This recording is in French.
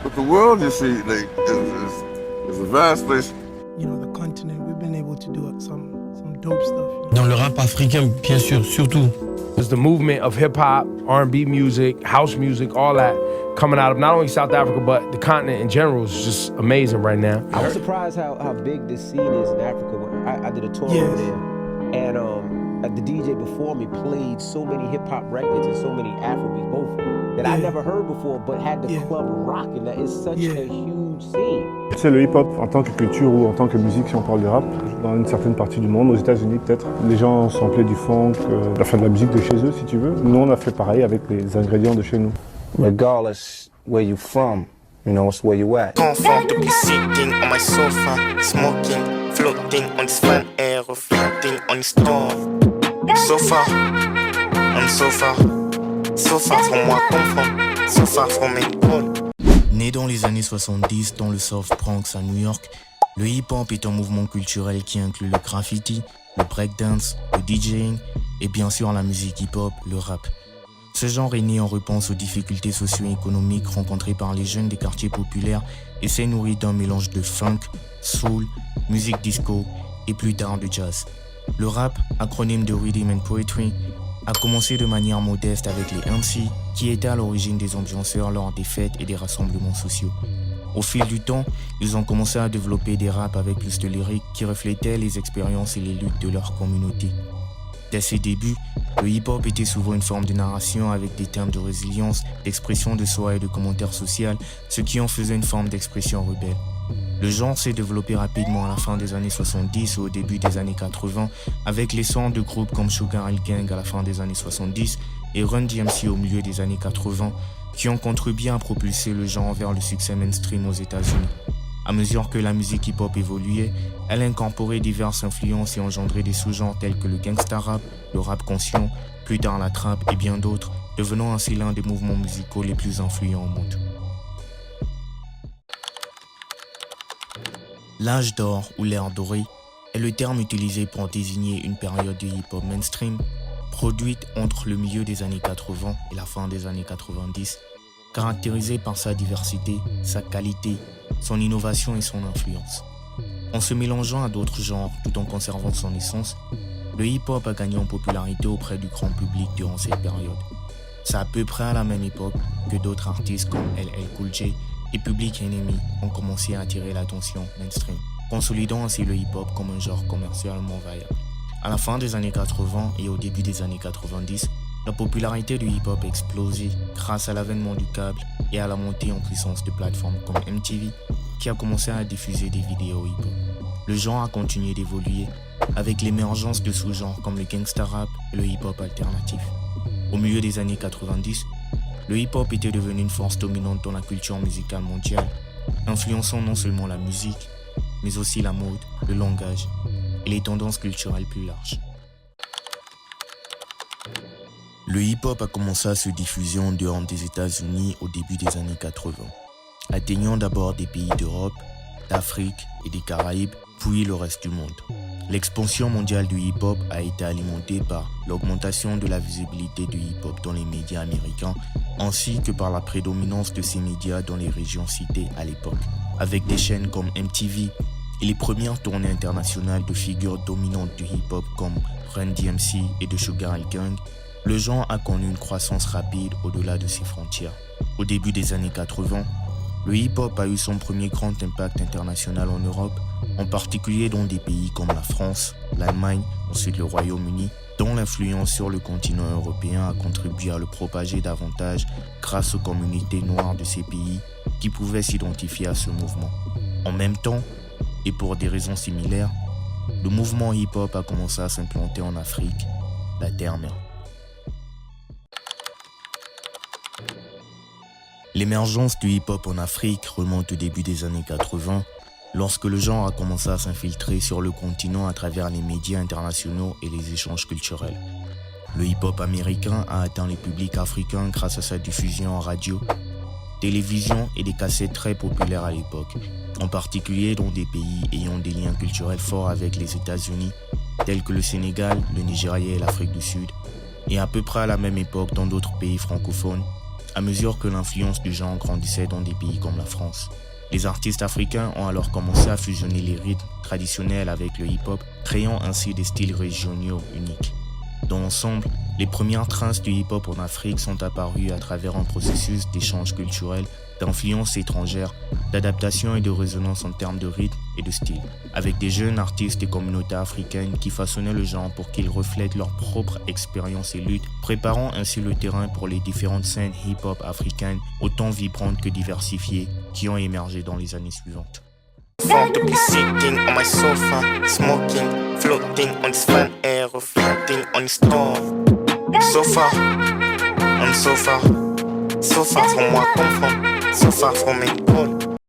But the world, you see, like, is a vast place. You know, the continent, we've been able to do some dope stuff. You know? Dans le rap africain, bien sûr, surtout. There's the movement of hip-hop, R&B music, house music, all that coming out of not only South Africa, but the continent in general is just amazing right now. I was surprised how big this scene is in Africa. I did a tour over there, and the DJ before me played so many hip-hop records and so many Afrobeats, both, that I never heard before, but had the club rocking. That is such a huge scene. C'est le hip-hop en tant que culture ou en tant que musique, si on parle de rap, dans une certaine partie du monde, aux États-Unis peut-être, les gens samplaient du funk, enfin de la musique de chez eux si tu veux. Nous on a fait pareil avec les ingrédients de chez nous. Regardless where you from, you know, it's where you at. Comfortably sitting on my sofa, smoking, floating on this fun air, floating on this storm. So far, I'm so far from where I come from, so far from me. Né dans les années 70 dans le South Bronx à New York, le hip-hop est un mouvement culturel qui inclut le graffiti, le breakdance, le DJing et bien sûr la musique hip-hop, le rap. Ce genre est né en réponse aux difficultés socio-économiques rencontrées par les jeunes des quartiers populaires et s'est nourri d'un mélange de funk, soul, musique disco et plus tard de jazz. Le rap, acronyme de Rhythm and Poetry, a commencé de manière modeste avec les MC qui étaient à l'origine des ambianceurs lors des fêtes et des rassemblements sociaux. Au fil du temps, ils ont commencé à développer des raps avec plus de lyriques qui reflétaient les expériences et les luttes de leur communauté. Dès ses débuts, le hip-hop était souvent une forme de narration avec des thèmes de résilience, d'expression de soi et de commentaires sociaux, ce qui en faisait une forme d'expression rebelle. Le genre s'est développé rapidement à la fin des années 70 et au début des années 80 avec l'essor de groupes comme Sugar Hill Gang à la fin des années 70 et Run DMC au milieu des années 80 qui ont contribué à propulser le genre vers le succès mainstream aux États-Unis. À mesure que la musique hip-hop évoluait, elle incorporait diverses influences et engendrait des sous-genres tels que le gangsta rap, le rap conscient, plus tard la trap et bien d'autres, devenant ainsi l'un des mouvements musicaux les plus influents au monde. L'âge d'or ou l'ère dorée est le terme utilisé pour désigner une période de hip-hop mainstream produite entre le milieu des années 80 et la fin des années 90, caractérisée par sa diversité, sa qualité, son innovation et son influence. En se mélangeant à d'autres genres tout en conservant son essence, le hip-hop a gagné en popularité auprès du grand public durant cette période. C'est à peu près à la même époque que d'autres artistes comme LL Cool J et Public Enemy ont commencé à attirer l'attention mainstream, consolidant ainsi le hip-hop comme un genre commercialement viable. À la fin des années 80 et au début des années 90, la popularité du hip-hop a explosé grâce à l'avènement du câble et à la montée en puissance de plateformes comme MTV qui a commencé à diffuser des vidéos hip-hop. Le genre a continué d'évoluer avec l'émergence de sous-genres comme le gangsta rap et le hip-hop alternatif. Au milieu des années 90, le hip-hop était devenu une force dominante dans la culture musicale mondiale, influençant non seulement la musique, mais aussi la mode, le langage et les tendances culturelles plus larges. Le hip-hop a commencé à se diffuser en dehors des États-Unis au début des années 80, atteignant d'abord des pays d'Europe, d'Afrique et des Caraïbes, puis le reste du monde. L'expansion mondiale du hip-hop a été alimentée par l'augmentation de la visibilité du hip-hop dans les médias américains, ainsi que par la prédominance de ces médias dans les régions citées à l'époque. Avec des chaînes comme MTV et les premières tournées internationales de figures dominantes du hip-hop comme Run DMC et de Sugar Hill Gang, le genre a connu une croissance rapide au-delà de ses frontières. Au début des années 80, le hip-hop a eu son premier grand impact international en Europe, en particulier dans des pays comme la France, l'Allemagne, ensuite le Royaume-Uni, dont l'influence sur le continent européen a contribué à le propager davantage grâce aux communautés noires de ces pays qui pouvaient s'identifier à ce mouvement. En même temps, et pour des raisons similaires, le mouvement hip-hop a commencé à s'implanter en Afrique, la terre-mère. L'émergence du hip-hop en Afrique remonte au début des années 80, lorsque le genre a commencé à s'infiltrer sur le continent à travers les médias internationaux et les échanges culturels. Le hip-hop américain a atteint les publics africains grâce à sa diffusion en radio, télévision et des cassettes très populaires à l'époque, en particulier dans des pays ayant des liens culturels forts avec les États-Unis, tels que le Sénégal, le Nigeria et l'Afrique du Sud, et à peu près à la même époque dans d'autres pays francophones, à mesure que l'influence du genre grandissait dans des pays comme la France. Les artistes africains ont alors commencé à fusionner les rythmes traditionnels avec le hip-hop, créant ainsi des styles régionaux uniques. Dans l'ensemble, les premières traces du hip-hop en Afrique sont apparues à travers un processus d'échange culturel, d'influences étrangères, d'adaptation et de résonance en termes de rythme et de style, avec des jeunes artistes et communautés africaines qui façonnaient le genre pour qu'ils reflètent leur propre expérience et lutte, préparant ainsi le terrain pour les différentes scènes hip-hop africaines, autant vibrantes que diversifiées, qui ont émergé dans les années suivantes. Fond to be sitting on my sofa, smoking, floating on this fun air, reflecting on the storm. So far, I'm so far from where I come from, so far from it all.